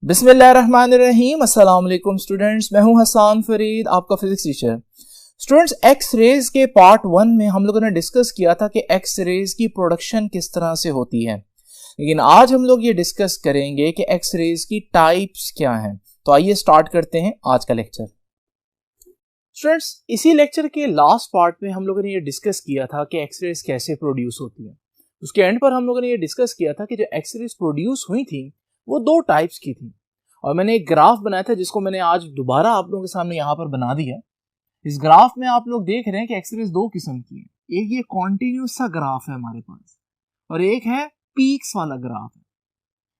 बिस्मिल्लाहिर्रहमानिर्रहीम। अस्सलाम वालेकुम स्टूडेंट्स, मैं हूं हसन फरीद, आपका physics teacher. Students, X rays के पार्ट 1 में हम लोगों ने डिस्कस किया था कि एक्स रेज की प्रोडक्शन किस तरह से होती है, लेकिन आज हम लोग ये डिस्कस करेंगे कि एक्स रेज की टाइप्स क्या हैं। तो आइए स्टार्ट करते हैं आज का लेक्चर। स्टूडेंट्स, इसी लेक्चर के लास्ट पार्ट में हम लोगों ने ये डिस्कस किया था कि एक्स रेज कैसे प्रोड्यूस होती है। उसके एंड पर हम लोगों ने ये डिस्कस किया था कि जो एक्स रेज प्रोड्यूस हुई थी वो दो टाइप्स की थी, और मैंने एक ग्राफ बनाया था जिसको मैंने आज दोबारा आप लोगों के सामने यहाँ पर बना दिया। इस ग्राफ में आप लोग देख रहे हैं कि एक्स रेज दो किस्म की है। एक ये कॉन्टिन्यूस सा ग्राफ है हमारे पास, और एक है पीक्स वाला ग्राफ है।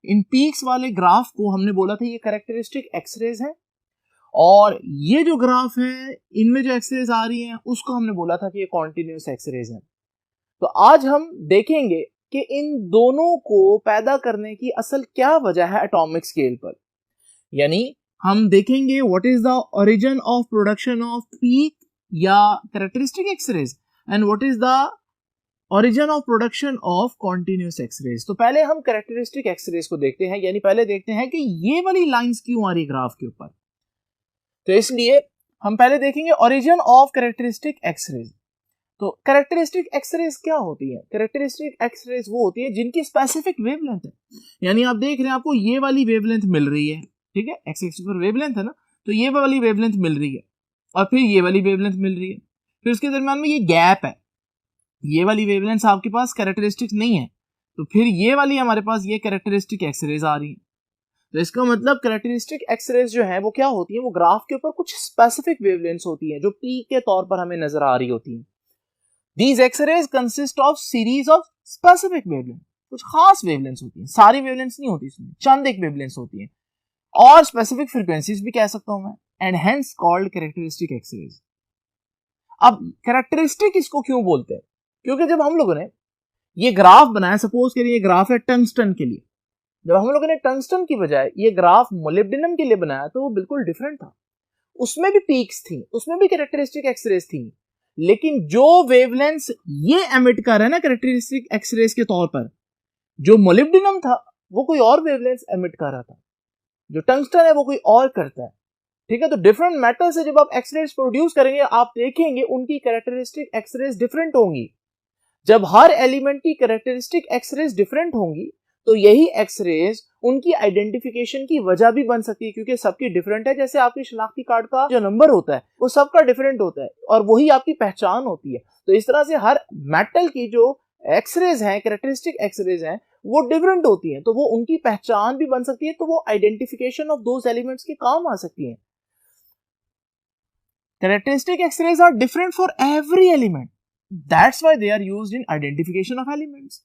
इन पीक्स वाले ग्राफ को हमने बोला था ये कैरेक्टरिस्टिक एक्स रेज है, और ये जो ग्राफ है इनमें जो एक्स रेज आ रही हैं उसको हमने बोला था कि ये कॉन्टिन्यूस एक्स रेज है। तो आज हम देखेंगे कि इन दोनों को पैदा करने की असल क्या वजह है एटॉमिक स्केल पर। यानी हम देखेंगे what is the origin of production of peak या characteristic X rays and what is the origin of production of continuous X rays. तो पहले हम कैरेक्टरिस्टिक एक्स रेज को देखते हैं, यानी पहले देखते हैं कि ये वाली लाइंस क्यों आ रही ग्राफ के ऊपर। तो इसलिए हम पहले देखेंगे origin of characteristic X rays. तो कैरेक्टरिस्टिक एक्स रेज क्या होती है? कैरेक्टरिस्टिक एक्स रेज वो होती है जिनकी स्पेसिफिक वेवलेंथ है। यानी आप देख रहे हैं आपको ये वाली वेवलेंथ मिल रही है, ठीक है, एक्स एक्सिस पर वेवलेंथ है ना, तो ये वाली वेवलेंथ मिल रही है, और फिर ये वाली वेवलेंथ मिल रही है, फिर उसके दरम्यान में ये गैप है, ये वाली वेवलेंथ आपके पास कैरेक्टरिस्टिक नहीं है, तो फिर ये वाली हमारे पास ये कैरेक्टरिस्टिक एक्स रेज आ रही है। तो इसका मतलब कैरेक्टरिस्टिक एक्स रेज जो है वो क्या होती है, वो ग्राफ के ऊपर कुछ स्पेसिफिक वेवलेंथ्स होती है जो पी के तौर पर हमें नजर आ रही होती है। These X-rays consist of series of specific wavelengths। कुछ खास वेवलेंथ्स होती हैं, सारी वेवलेंथ्स नहीं होती, इसमें चंद एक वेवलेंथ्स होती हैं, और स्पेसिफिक फ्रीक्वेंसीज भी कह सकता हूं मैं, and hence called characteristic X-rays. अब कैरेक्टरिस्टिक इसको क्यों बोलते हैं? क्योंकि जब हम लोगों ने ये ग्राफ बनाया, सपोज करिए ये ग्राफ है टंगस्टन के लिए, जब हम लोगों ने टंगस्टन की बजाय ये ग्राफ मोलिब्डेनम के लिए बनाया तो वो बिल्कुल डिफरेंट था। उसमें भी पीक्स थी, उसमें भी कैरेक्टरिस्टिक एक्स-रेज थी, लेकिन जो वेवलेंथ ये एमिट कर रहा है ना कैरेक्टरिस्टिक एक्स-रेज के तौर पर, जो मोलिब्डेनम था वो कोई और वेवलेंथ एमिट कर रहा था, जो टंगस्टन है वो कोई और करता है, ठीक है। तो डिफरेंट मेटल से जब आप एक्स-रेज प्रोड्यूस करेंगे आप देखेंगे उनकी कैरेक्टरिस्टिक एक्स-रेज डिफरेंट होंगी। जब हर एलिमेंट की कैरेक्टरिस्टिक एक्स-रेज डिफरेंट होंगी तो यही एक्स-रेज उनकी आइडेंटिफिकेशन की वजह भी बन सकती है, क्योंकि सबकी डिफरेंट है। जैसे आपकी शनाख्ती कार्ड का जो नंबर होता है वो सबका डिफरेंट होता है, और वही आपकी पहचान होती है। तो इस तरह से हर मेटल की जो एक्स-रेज हैं, कैरेक्टरिस्टिक एक्स-रेज हैं, वो डिफरेंट होती हैं, तो वो उनकी पहचान भी बन सकती है, तो वो आइडेंटिफिकेशन ऑफ दोज एलिमेंट्स के काम आ सकती हैं। Characteristic X rays are different for every element, that's why they are used in identification of elements.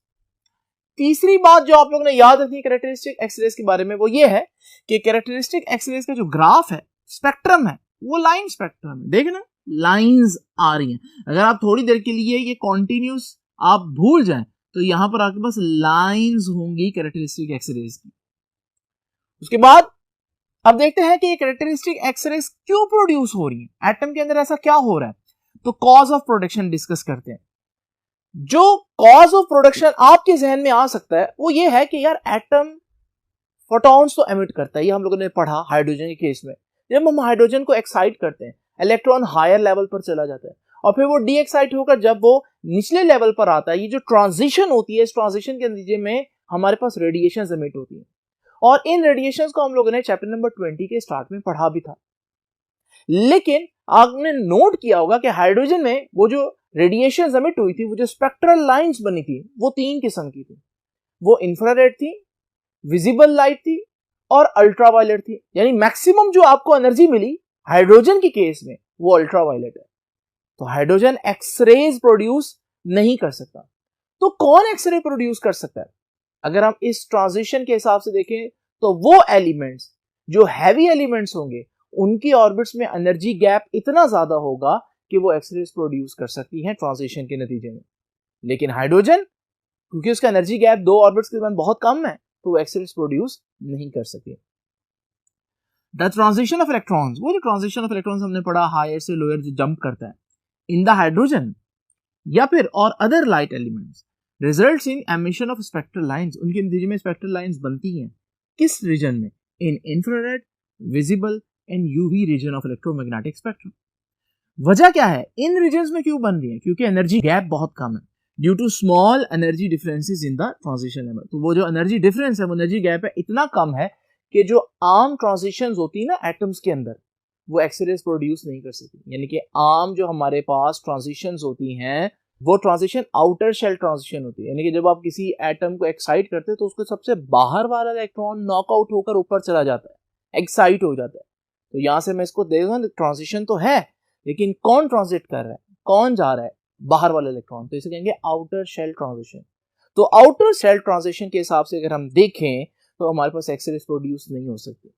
तीसरी बात जो आप लोगों ने याद रखनी है कैरेक्टरिस्टिक एक्स-रेज के बारे में वो ये है कि कैरेक्टरिस्टिक एक्स-रेज का जो ग्राफ है, स्पेक्ट्रम है, वो लाइन स्पेक्ट्रम है। देखना लाइंस आ रही हैं, अगर आप थोड़ी देर के लिए ये कॉन्टिन्यूस आप भूल जाएं तो यहां पर आपके पास लाइंस होंगी कैरेक्टरिस्टिक एक्स-रेज की। उसके बाद अब देखते हैं कि ये कैरेक्टरिस्टिक एक्स-रेज क्यों प्रोड्यूस हो रही है, एटम के अंदर ऐसा क्या हो रहा है। तो कॉज ऑफ प्रोडक्शन डिस्कस करते हैं। जो कॉज ऑफ प्रोडक्शन आपके जहन में आ सकता है वो ये है कि यार एटम फोटॉन्स तो एमिट करता है, ये हम लोगों ने पढ़ा हाइड्रोजन के केस में। जब हम हाइड्रोजन को एक्साइट करते हैं इलेक्ट्रॉन हायर लेवल पर चला जाता है, और फिर वो डी एक्साइट होकर जब वो निचले लेवल पर आता है, ये जो ट्रांजिशन होती है, इस ट्रांजिशन के नतीजे में हमारे पास रेडिएशन एमिट होती है, और इन रेडिएशन को हम लोगों ने चैप्टर नंबर 20 के स्टार्ट में पढ़ा भी था। लेकिन आपने नोट किया होगा कि हाइड्रोजन में वो जो रेडिएशन एमिट हुई थी, वो जो स्पेक्ट्रल लाइंस बनी थी, वो तीन किस्म की थी। वो इंफ्रारेड थी, विजिबल लाइट थी, और अल्ट्रावायलेट थी। यानी मैक्सिमम जो आपको एनर्जी मिली हाइड्रोजन के केस में वो अल्ट्रावायलेट है। तो हाइड्रोजन एक्स-रेज प्रोड्यूस नहीं कर सकता। तो कौन एक्स-रे प्रोड्यूस कर सकता है? अगर हम इस ट्रांजिशन के हिसाब से देखें तो वो एलिमेंट्स जो हैवी एलिमेंट्स होंगे उनकी ऑर्बिट्स में एनर्जी गैप इतना ज्यादा होगा कि वो एक्स-रेज प्रोड्यूस कर सकती हैं ट्रांजिशन के नतीजे में। लेकिन हाइड्रोजन, क्योंकि उसका एनर्जी गैप दो ऑर्बिट्स के दरमियान बहुत कम है, तो वो एक्स-रेज प्रोड्यूस नहीं कर सकती। द ट्रांजिशन ऑफ इलेक्ट्रॉन्स, वो जो ट्रांजिशन ऑफ इलेक्ट्रॉन्स हमने पढ़ा हायर से लोअर जो जंप करता है इन द हाइड्रोजन या फिर और other light elements, results in emission of spectral lines. उनके नतीजे में स्पेक्ट्रल लाइंस बनती हैं किस रीजन में? In infrared, visible and UV region of electromagnetic spectrum. वजह क्या है, इन रीजन्स में क्यों बन रही है? क्योंकि एनर्जी गैप बहुत कम है due to small energy differences in the transition level. तो वो जो एनर्जी डिफरेंस है, वो एनर्जी गैप है, इतना कम है कि जो आम ट्रांजिशंस होती है ना एटम्स के अंदर, वो एक्सरेज प्रोड्यूस नहीं कर सकती। यानी कि आम जो हमारे पास ट्रांजिशंस होती हैं, वो ट्रांजिशन आउटर शेल ट्रांजिशन होती है। यानी कि जब आप किसी एटम को एक्साइट करते हैं तो उसको सबसे बाहर वाला इलेक्ट्रॉन नॉकआउट होकर ऊपर चला जाता है, एक्साइट हो जाता है। तो यहां से मैं इसको देखूंगा, ट्रांजिशन तो है, लेकिन कौन ट्रांजिट कर रहा है, कौन जा रहा है, बाहर वाला इलेक्ट्रॉन। तो इसे कहेंगे आउटर शेल ट्रांजिशन। तो आउटर शेल ट्रांजिशन के हिसाब से अगर हम देखें तो हमारे पास एक्सरेज प्रोड्यूस नहीं हो सकती।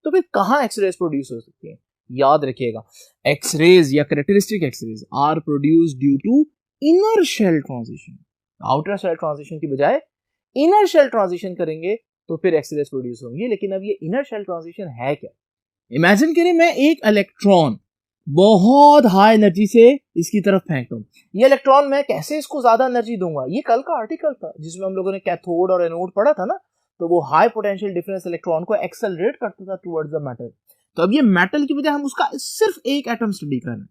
तो फिर कहां एक्सरेज प्रोड्यूस हो सकती है? याद रखिएगा, एक्सरेज या characteristic X rays are produce due to inner shell transition. Outer shell transition की बजाय इनर शेल ट्रांजिशन करेंगे तो फिर एक्सरेज प्रोड्यूस होंगी। लेकिन अब ये इनर शेल ट्रांजिशन है क्या? इमेजिन करिए मैं एक इलेक्ट्रॉन बहुत हाई एनर्जी से इसकी तरफ फेंकता हूं। ये इलेक्ट्रॉन मैं कैसे इसको ज्यादा एनर्जी दूंगा? ये कल का आर्टिकल था जिसमें हम लोगों ने कैथोड और एनोड पढ़ा था ना, तो वो हाई पोटेंशियल डिफरेंस इलेक्ट्रॉन को एक्सेलरेट करता था टुवर्ड्स द मेटल। तो अब ये मेटल की बजाय हम उसका सिर्फ एक एटम स्टडी कर रहे हैं।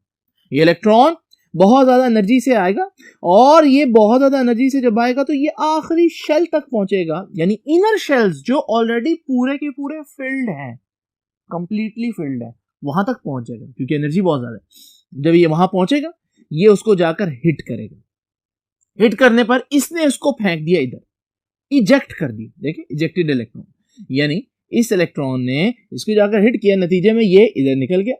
ये इलेक्ट्रॉन बहुत ज्यादा एनर्जी से आएगा, और ये बहुत ज्यादा एनर्जी से जब आएगा तो ये आखिरी शेल तक पहुंचेगा, यानी इनर शेल्स जो ऑलरेडी पूरे के पूरे फिल्ड हैं, कंप्लीटली फिल्ड है, वहां तक पहुंच जाएगा क्योंकि एनर्जी बहुत ज्यादा है। जब ये वहां पहुंचेगा, ये उसको जाकर हिट करेगा। हिट करने पर इसने उसको फेंक दिया इधर, इजेक्ट कर दिया। देखिए, इजेक्टेड इलेक्ट्रॉन, यानी इस इलेक्ट्रॉन ने इसको जाकर हिट किया, नतीजे में ये इधर निकल गया,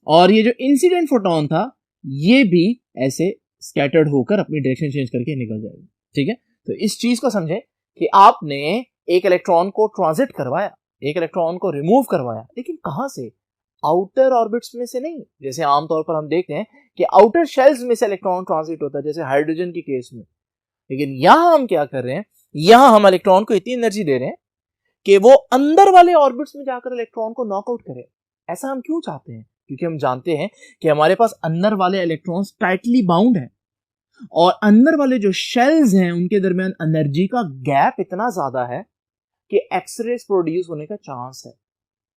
और ये जो इंसिडेंट फोटोन था ये भी ऐसे स्कैटर्ड होकर अपनी डायरेक्शन चेंज करके निकल जाएगा। ठीक है, तो इस चीज को समझे कि आपने एक इलेक्ट्रॉन को ट्रांजिट करवाया, एक इलेक्ट्रॉन को रिमूव करवाया, लेकिन कहां से? आउटर ऑर्बिट्स में से नहीं। जैसे आमतौर पर हम देखते हैं कि आउटर शेल्स में से इलेक्ट्रॉन ट्रांजिट होता है, जैसे हाइड्रोजन के केस में। लेकिन यहां हम क्या कर रहे हैं, यहां हम इलेक्ट्रॉन को इतनी एनर्जी दे रहे हैं कि वो अंदर वाले ऑर्बिट्स में जाकर इलेक्ट्रॉन को नॉकआउट करे। ऐसा हम क्यों चाहते हैं? क्योंकि हम जानते हैं कि हमारे पास अंदर वाले इलेक्ट्रॉन्स टाइटली बाउंड हैं, और अंदर वाले जो शेल्स हैं उनके दरमियान एनर्जी का गैप इतना ज्यादा है कि एक्सरेज प्रोड्यूस होने का चांस है।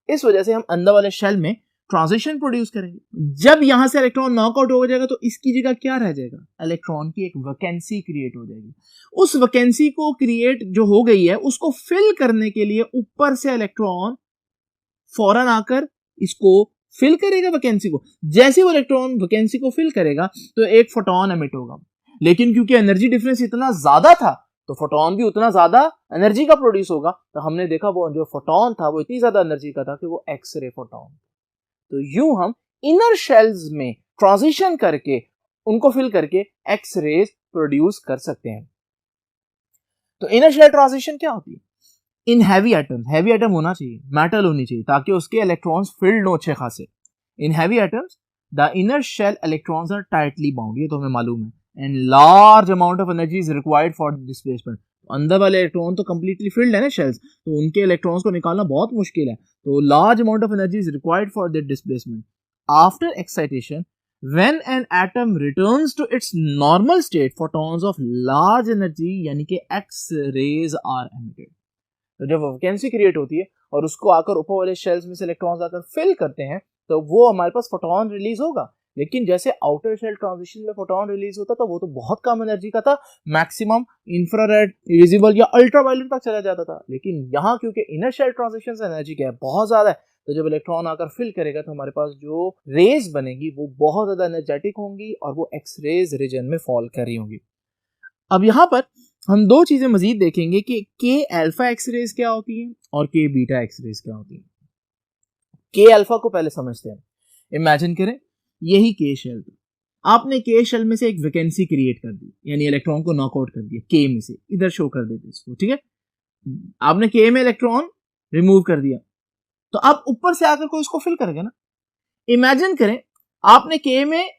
इस वजह से हम अंदर वाले शेल में ट्रांजिशन प्रोड्यूस करेंगे। जब यहां से इलेक्ट्रॉन नॉकआउट हो जाएगा तो इसकी जगह क्या रह जाएगा? इलेक्ट्रॉन की एक वैकेंसी क्रिएट हो जाएगी। उस वैकेंसी को क्रिएट जो हो गई है उसको फिल करने के लिए ऊपर से इलेक्ट्रॉन फौरन आकर इसको फिल करेगा वैकेंसी को। जैसे वो इलेक्ट्रॉन वैकेंसी को फिल करेगा तो एक फोटोन एमिट होगा, लेकिन क्योंकि एनर्जी डिफरेंस इतना ज्यादा था तो फोटोन भी उतना ज्यादा एनर्जी का प्रोड्यूस होगा। तो हमने देखा वो जो फोटोन था वो इतनी ज्यादा एनर्जी का था कि वो एक्सरे फोटोन। तो यूं हम इनर शेल्स में ट्रांजिशन करके उनको फिल करके एक्स रेज प्रोड्यूस कर सकते हैं। तो इनर शेल ट्रांजिशन क्या होती है? इन हैवी एटम होना चाहिए, मेटल होनी चाहिए, ताकि उसके इलेक्ट्रॉन्स फिल्ड हो अच्छे खासे। In heavy atoms the inner shell electrons are tightly bound, ये तो हमें मालूम है, and large amount of energy is required for displacement. अंदर वाले इलेक्ट्रॉन तो कंप्लीटली फिल्ड है ना शेल्स, तो उनके इलेक्ट्रॉन्स को निकालना बहुत मुश्किल है। तो large amount of energy is required for their displacement. After excitation, when an atom returns to its normal state, photons of large energy यानी कि X rays are emitted। तो जब वैकेंसी क्रिएट होती है और उसको आकर ऊपर वाले शेल्स में से इलेक्ट्रॉन्स आकर फिल करते हैं तो वो हमारे पास फोटोन रिलीज होगा। लेकिन जैसे आउटर शेल ट्रांजिशन में फोटोन रिलीज होता था वो तो बहुत कम एनर्जी का था, मैक्सिमम इंफ्रारेड, विजिबल या अल्ट्रावायलेट तक चला जाता था। लेकिन यहाँ क्योंकि इनर शेल ट्रांजिशन से एनर्जी क्या है, बहुत ज्यादा है, तो जब इलेक्ट्रॉन आकर फिल करेगा तो हमारे पास जो रेज बनेगी वो बहुत ज्यादा एनर्जेटिक होंगी और वो एक्स रेज रीजन में फॉल कर रही होंगी। अब यहाँ पर हम दो चीजें मजीद देखेंगे कि के अल्फा एक्स रेज क्या होती है और के बीटा एक्स रेज क्या होती है। के अल्फा को पहले समझते हैं। इमेजिन करें यही के शेल था, आपने के शेल में से एक वैकेंसी क्रिएट कर दी, यानी इलेक्ट्रॉन को नॉकआउट कर दिया के में से, इधर शो कर देते इसको, ठीक है। आपने के में इलेक्ट्रॉन रिमूव कर दिया तो अब ऊपर से आकर कोई इसको फिल करेगा ना। इमेजिन करें आपने के में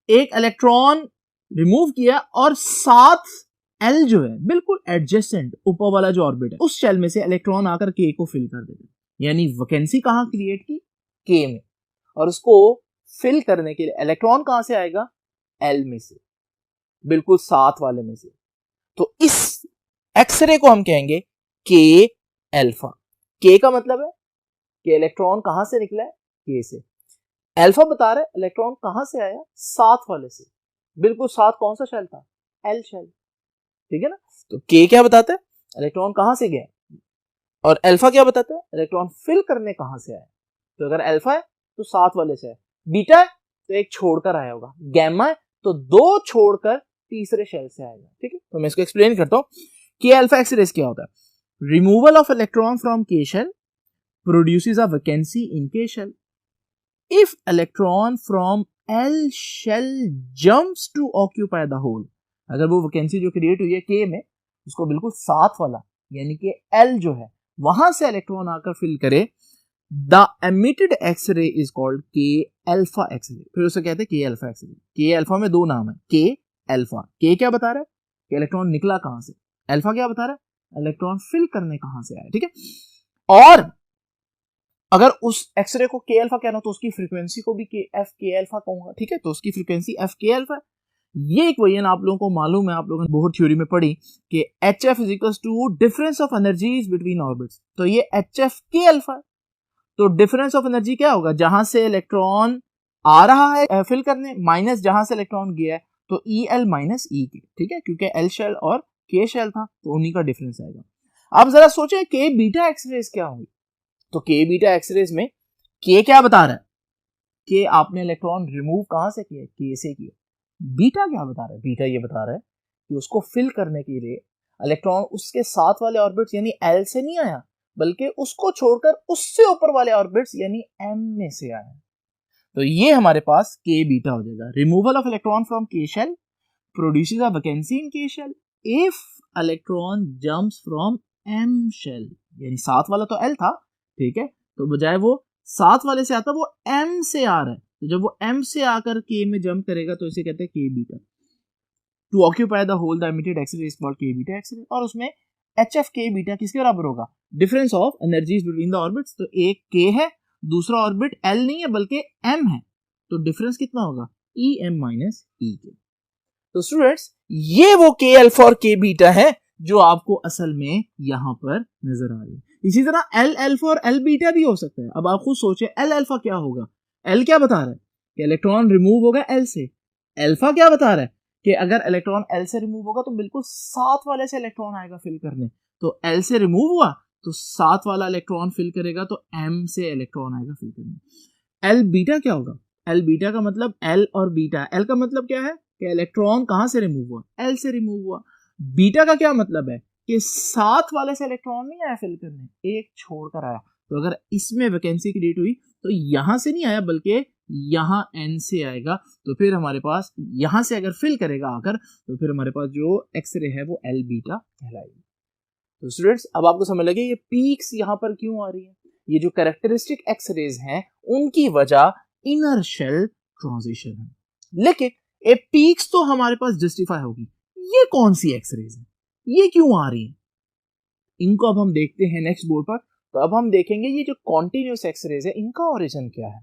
एक इलेक्ट्रॉन रिमूव किया और साथ एल जो है बिल्कुल एडजेसेंट ऊपर वाला जो ऑर्बिट है उस शेल में से इलेक्ट्रॉन आकर के को फिल कर देगा। यानी वैकेंसी कहां क्रिएट की? के में, और उसको फिल करने के लिए इलेक्ट्रॉन कहां से आएगा? एल में से, बिल्कुल साथ वाले में से। तो इस एक्सरे को हम कहेंगे के अल्फा। के का मतलब है कि इलेक्ट्रॉन कहां से निकला है, के से। अल्फा बता रहा है इलेक्ट्रॉन कहां से आया, साथ वाले से। बिल्कुल साथ कौन सा शेल था, एल शेल, ठीक है ना। तो के क्या बताता है, इलेक्ट्रॉन कहां से गया, और अल्फा क्या बताता है, इलेक्ट्रॉन फिल करने कहां से आया। तो अगर अल्फा है तो साथ वाले से है, बीटा है तो एक छोड़कर आया होगा, गैमा है तो दो छोड़कर तीसरे शेल से आएगा, ठीक है। तो मैं इसको एक्सप्लेन करता हूं कि अल्फा एक्स रेज क्या होता है। Removal of electron from K shell produces a vacancy in K shell. If electron from L shell jumps to occupy the hole, अगर वो वैकेंसी जो क्रिएट हुई है के में, उसको बिल्कुल साथ वाला यानी कि एल जो है वहां से इलेक्ट्रॉन आकर फिल करे, the emitted X ray is called K alpha X ray. फिर उसे कहते हैं के अल्फा एक्सरे। के अल्फा में दो नाम है, के अल्फा। के क्या बता रहा है कि इलेक्ट्रॉन निकला कहां से, अल्फा क्या बता रहा है इलेक्ट्रॉन फिल करने कहां से आया, ठीक है। और अगर उस एक्सरे को के अल्फा कहना तो उसकी फ्रीक्वेंसी को भी के अल्फा कहूंगा, ठीक है। तो उसकी फ्रीक्वेंसी एफ के अल्फा। ये इक्वेशन आप लोगों को मालूम है, आप लोगों ने बहुत थ्योरी में पढ़ी कि h f is equal to difference of energies between orbits. तो ये एच एफ के अल्फा है। तो डिफरेंस ऑफ एनर्जी क्या होगा, जहां से इलेक्ट्रॉन आ रहा है फिल करने माइनस जहां से इलेक्ट्रॉन गया है, तो ई एल माइनस ई के, ठीक है, क्योंकि एल शेल और के शेल था तो उन्हीं का डिफरेंस आएगा। अब जरा सोचे के बीटा एक्सरेज क्या होंगी। तो के बीटा एक्सरेज में के क्या बता रहा है कि आपने इलेक्ट्रॉन रिमूव कहां से किया, के से किया। बीटा क्या बता रहा है, बीटा ये बता रहा है कि उसको फिल करने के लिए इलेक्ट्रॉन उसके साथ वाले ऑर्बिट्स यानी एल से नहीं आया, बल्कि उसको छोड़कर उससे ऊपर वाले ऑर्बिट्स यानी एम में से आया। तो ये हमारे पास के बीटा हो जाएगा। Removal of electron from K shell produces a vacancy in K shell if electron jumps from M shell, यानी साथ वाला तो एल था, ठीक है, तो बजाय वो साथ वाले से आता वो एम से आ रहा है। तो जब वो एम से आकर के में जंप करेगा तो इसे कहते हैं K beta. To occupy the hole the emitted X ray is called K beta X ray. और उसमें एच एफ के बीटा किसके बराबर होगा, difference of energies between the orbits. तो एक के है, दूसरा ऑर्बिट एल नहीं है बल्कि एम है, तो डिफरेंस कितना होगा, ई एम माइनस ई के। तो स्टूडेंट्स ये वो के अल्फा और के बीटा है जो आपको असल में यहां पर नजर आ रही है। इसी तरह एल अल्फा और एल बीटा भी हो सकता है। अब आप खुद सोचे एल अल्फा क्या होगा, एल क्या बता रहा है कि इलेक्ट्रॉन रिमूव होगा एल से। अल्फा क्या बता रहा है कि अगर इलेक्ट्रॉन एल से रिमूव होगा तो बिल्कुल साथ वाले से इलेक्ट्रॉन आएगा फिल करने। तो एल से रिमूव हुआ तो साथ वाला इलेक्ट्रॉन फिल करेगा, तो एम से इलेक्ट्रॉन आएगा फिल करने। एल बीटा क्या होगा, एल बीटा का मतलब एल और बीटा। एल का मतलब क्या है कि इलेक्ट्रॉन कहां से रिमूव हुआ, एल से रिमूव हुआ। बीटा का क्या मतलब है कि साथ वाले से इलेक्ट्रॉन नहीं आया फिल करने, एक छोड़कर आया। तो अगर इसमें वैकेंसी क्रिएट हुई तो यहां से नहीं आया बल्कि यहां एन से आएगा। तो फिर हमारे पास यहां से अगर फिल करेगा आकर तो फिर हमारे पास जो एक्सरे है वो एल बीटा कहलाएगी। तो स्टूडेंट्स अब आपको समझ लगे ये पीक्स यहां पर क्यों आ रही है। ये जो कैरेक्टरिस्टिक एक्सरेज हैं उनकी वजह इनर शेल ट्रांजिशन है। लेकिन ये पीक्स तो हमारे पास जस्टिफाई होगी, ये कौन सी एक्सरेज है, ये क्यों आ रही है, इनको अब हम देखते हैं नेक्स्ट बोर्ड पर। तो अब हम देखेंगे ये जो कॉन्टिन्यूस एक्सरेज है इनका ओरिजिन क्या है।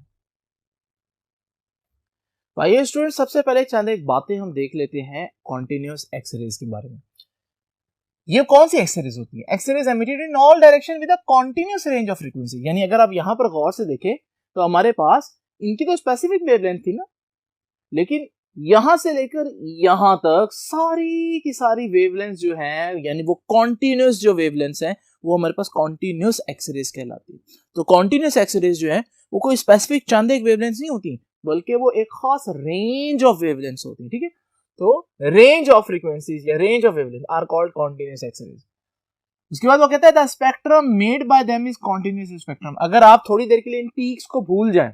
तो आइए स्टूडेंट सबसे पहले चंद एक बातें हम देख लेते हैं कॉन्टिन्यूस एक्सरेज के बारे में। ये कौन सी एक्सरेज होती है, X rays emitted in all direction with a continuous range of frequency. यानी अगर आप यहां पर गौर से देखें तो हमारे पास इनकी तो स्पेसिफिक वेवलेंथ थी ना, लेकिन यहां से लेकर यहां तक सारी की सारी वेवलेंथ जो है यानी वो कॉन्टिन्यूस जो वेवलेंथ है वो हमारे पास कॉन्टिन्यूस एक्सरेज कहलाती है। तो कॉन्टिन्यूस एक्सरेज जो है वो कोई स्पेसिफिक चंद एक वेवलेंथ नहीं होती बल्कि वो एक खास रेंज ऑफ वेवलेंथ होती है, ठीक है। तो रेंज ऑफ फ्रीक्वेंसीज या range of wavelength are called continuous X rays. उसके बाद वो कहता है the spectrum made by them is continuous spectrum. अगर आप थोड़ी देर के लिए इन पीक्स को भूल जाएं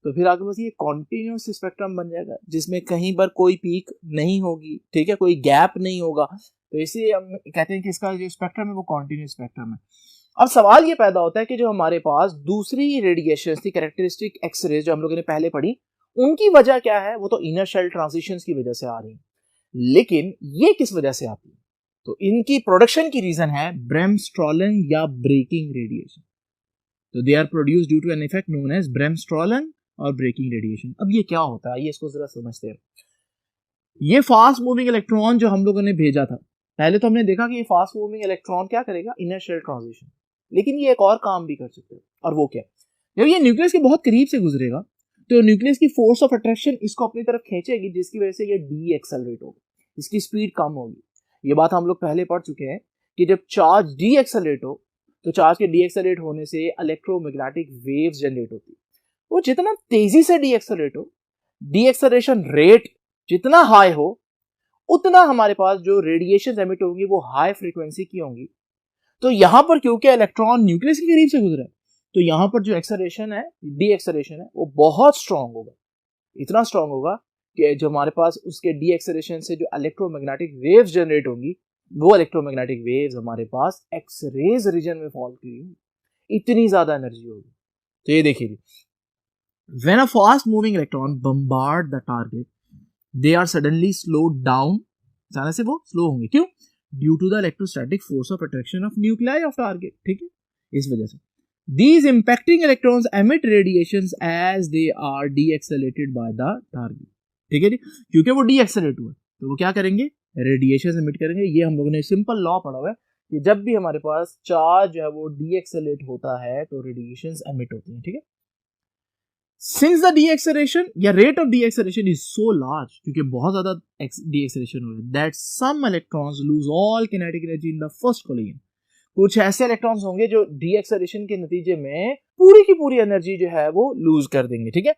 तो फिर आपके पास ये कॉन्टिन्यूस स्पेक्ट्रम बन जाएगा जिसमें कहीं पर कोई पीक नहीं होगी, ठीक है, कोई गैप नहीं होगा। तो इसीलिए हम कहते हैं कि इसका जो स्पेक्ट्रम है वो कॉन्टिन्यूस स्पेक्ट्रम है। अब सवाल ये पैदा होता है कि जो हमारे पास दूसरी रेडिएशन थी कैरेक्टरिस्टिक एक्सरे जो हम लोगों ने पहले पढ़ी उनकी वजह क्या है, वो तो इनर शेल ट्रांजिशंस की वजह से आ रही है, लेकिन ये किस वजह से आती है, तो इनकी प्रोडक्शन की रीजन है ब्रेमस्ट्रोलन या ब्रेकिंग रेडिएशन। तो they are produced due to an effect known as bremsstrahlung और ब्रेकिंग रेडिएशन। अब ये क्या होता है, ये इसको जरा समझते हैं। ये फास्ट मूविंग इलेक्ट्रॉन जो हम लोगों ने भेजा था, पहले तो हमने देखा कि ये फास्ट मूविंग इलेक्ट्रॉन क्या करेगा, इनर शेल ट्रांजिशन। लेकिन ये एक और काम भी कर सकते हैं, और वो क्या? जब ये न्यूक्लियस के बहुत करीब से गुजरेगा तो न्यूक्लियस की फोर्स ऑफ अट्रैक्शन इसको अपनी तरफ खींचेगी, जिसकी वजह से ये डी एक्सेलरेट होगा, इसकी स्पीड कम होगी। ये बात हम लोग पहले पढ़ चुके हैं कि जब चार्ज डी एक्सेलरेट हो तो चार्ज के डी एक्सेलरेट होने से इलेक्ट्रोमैग्नेटिक वेव्स जनरेट होती है। वो जितना तेजी से डी एक्सेलरेट हो, डी एक्सेलरेशन रेट जितना हाई हो, उतना हमारे पास जो रेडिएशन एमिट होंगी वो हाई फ्रीक्वेंसी की होंगी। तो यहां पर क्योंकि इलेक्ट्रॉन न्यूक्लियस के करीब से गुजरा है, तो यहां पर जो एक्सेलरेशन है, डी एक्सेलरेशन है, वो बहुत स्ट्रांग होगा। इतना स्ट्रांग होगा कि जो हमारे पास उसके डी एक्सेलरेशन से जो इलेक्ट्रोमैग्नेटिक वेव्स जनरेट होंगी, वो इलेक्ट्रोमैग्नेटिक वेव्स हमारे पास एक्स रेज रीजन में फॉल करेंगी, इतनी ज्यादा एनर्जी होगी। तो ये देखिए, when a fast moving electron bombard the target, they are suddenly slowed down, अचानक से वो स्लो होंगे। क्यों? Due to the electrostatic force of attraction of nuclei of target. ठीक है, इस वजह से these impacting electrons emit radiations as they are deaccelerated by the target। ठीक है जी, क्योंकि वो डीएक्सेलरेट हुआ तो वो क्या करेंगे? रेडिएशन एमिट करेंगे। ये हम लोगों ने सिंपल लॉ पढ़ा हुआ है कि जब भी हमारे पास चार्ज जो है वो डीएक्सेलरेट होता है तो रेडिएशंस एमिट होती हैं। ठीक है, सिंस द डीएक्सेलरेशन या rate of deceleration is so large, क्योंकि बहुत ज्यादा डीएक्सेलरेशन हो रहा है, that some electrons lose all kinetic energy in the first collision. कुछ ऐसे इलेक्ट्रॉन्स होंगे जो डीएक्सेलरेशन के नतीजे में पूरी की पूरी एनर्जी जो है वो लूज कर देंगे। ठीक है,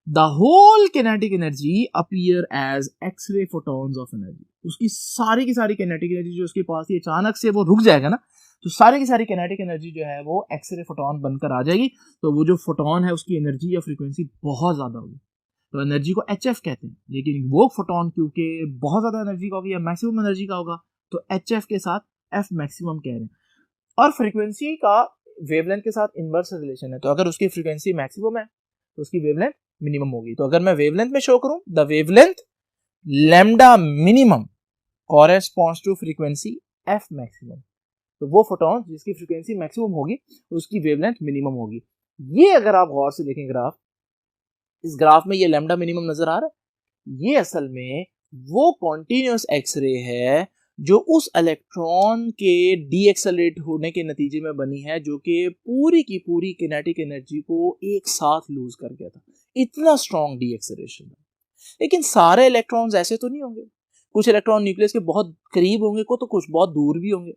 the whole kinetic energy appear as X ray photons of energy. उसकी सारी की सारी किनेटिक एनर्जी जो उसके पास ही अचानक से वो रुक जाएगा ना, तो सारी की सारी किनेटिक एनर्जी जो है वो एक्सरे फोटॉन बनकर आ जाएगी। तो वो जो फोटॉन है उसकी एनर्जी या फ्रीक्वेंसी बहुत ज्यादा होगी, तो एनर्जी को HF कहते हैं। लेकिन वो फोटॉन क्योंकि बहुत ज्यादा एनर्जी का होगा या मैक्सिमम एनर्जी का होगा, तो HF के साथ F मैक्सिमम कह रहे हैं। और फ्रीक्वेंसी का वेवलेंथ के साथ इनवर्स रिलेशन है, तो अगर उसकी फ्रीक्वेंसी मैक्सिमम है तो उसकी वेवलेंथ मिनिमम होगी। तो अगर मैं वेवलेंथ में शो करूं, the wavelength lambda minimum corresponds to frequency f maximum, तो वो फोटॉन जिसकी फ्रीक्वेंसी मैक्सिमम होगी उसकी वेवलेंथ मिनिमम होगी। ये अगर आप गौर से देखें ग्राफ, इस ग्राफ में ये लैम्डा मिनिमम नजर आ रहा है, ये असल में वो कॉन्टिन्यूअस एक्सरे है जो उस इलेक्ट्रॉन के डीएक्सेलरेट होने के नतीजे में बनी है, जो कि पूरी की पूरी किनेटिक एनर्जी को एक साथ लूज कर गया था। इतना स्ट्रॉन्ग डीएक्सेलरेशन है। लेकिन सारे इलेक्ट्रॉन्स ऐसे तो नहीं होंगे, कुछ इलेक्ट्रॉन न्यूक्लियस के बहुत करीब होंगे को, तो कुछ बहुत दूर भी होंगे।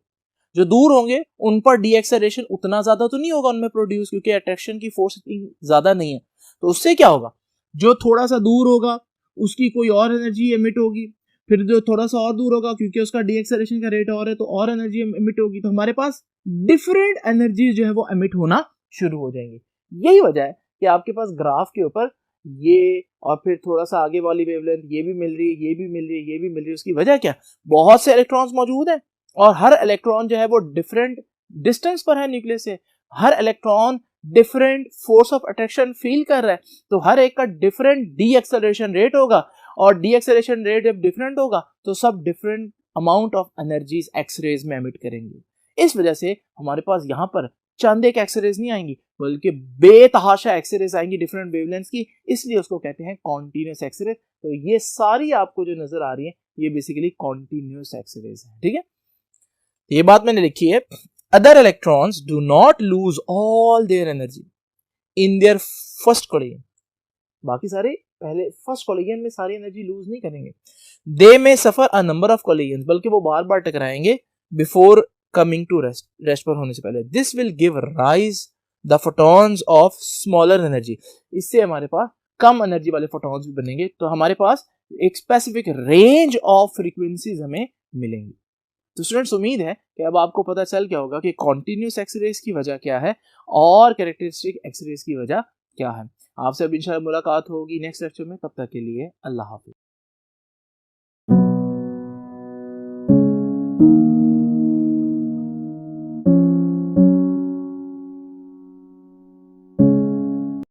जो दूर होंगे उन पर डीएक्सेलरेशन उतना ज्यादा तो नहीं होगा उनमें प्रोड्यूस, क्योंकि अट्रैक्शन की फोर्स इतनी ज्यादा नहीं है। तो उससे क्या होगा, जो थोड़ा सा दूर होगा उसकी कोई और एनर्जी एमिट होगी, फिर जो थोड़ा सा और दूर होगा क्योंकि उसका डीएक्सेलरेशन का रेट और है तो और एनर्जी एमिट होगी। तो हमारे पास डिफरेंट एनर्जी जो है वो एमिट होना शुरू हो जाएंगी। यही वजह है कि आपके पास ग्राफ के ऊपर ये और फिर थोड़ा सा आगे वाली वेवलेंथ ये भी मिल रही है, ये भी मिल रही है, ये भी मिल रही है। उसकी वजह क्या? बहुत से इलेक्ट्रॉन्स मौजूद हैं और हर इलेक्ट्रॉन जो है वो डिफरेंट डिस्टेंस पर है न्यूक्लियस से। हर electron different force of attraction feel कर रहा है, तो हर एक का डिफरेंट डी एक्सेलरेशन रेट होगा, और डी एक्सेलरेशन रेट जब डिफरेंट होगा तो सब different amount of energies X rays में एमिट करेंगे। इस वजह से हमारे पास यहाँ पर चंद एक एक्सरेज नहीं आएंगी, बल्कि बेतहाशा एक्सरेज आएंगी डिफरेंट वेवलेंथ्स की, इसलिए उसको कहते हैं कॉन्टिन्यूअस एक्सरेज। तो ये सारी आपको जो नजर आ रही है ये बेसिकली कॉन्टिन्यूअस एक्सरेज है। ठीक है, ये बात मैंने लिखी है। Other electrons do not lose all their energy in their first collision. बाकी सारे पहले फर्स्ट कोलिजन में सारी एनर्जी लूज नहीं करेंगे। दे में सफर अ नंबर ऑफ कोलिजन, बल्कि वो बार बार टकराएंगे बिफोर कमिंग टू रेस्ट पर होने से पहले। This will give rise the photons of smaller energy. इससे हमारे पास कम एनर्जी वाले फोटॉन्स भी बनेंगे, तो हमारे पास एक स्पेसिफिक रेंज ऑफ फ्रीक्वेंसीज हमें मिलेंगी। तो स्टूडेंट्स, उम्मीद है कि अब आपको पता चल गया होगा कि कॉन्टिन्यूअस एक्सरेज की वजह क्या है और कैरेक्टरिस्टिक एक्सरेज की वजह क्या है। आपसे अब इंशाल्लाह मुलाकात होगी नेक्स्ट लेक्चर में। तब तक के लिए अल्लाह हाफिज।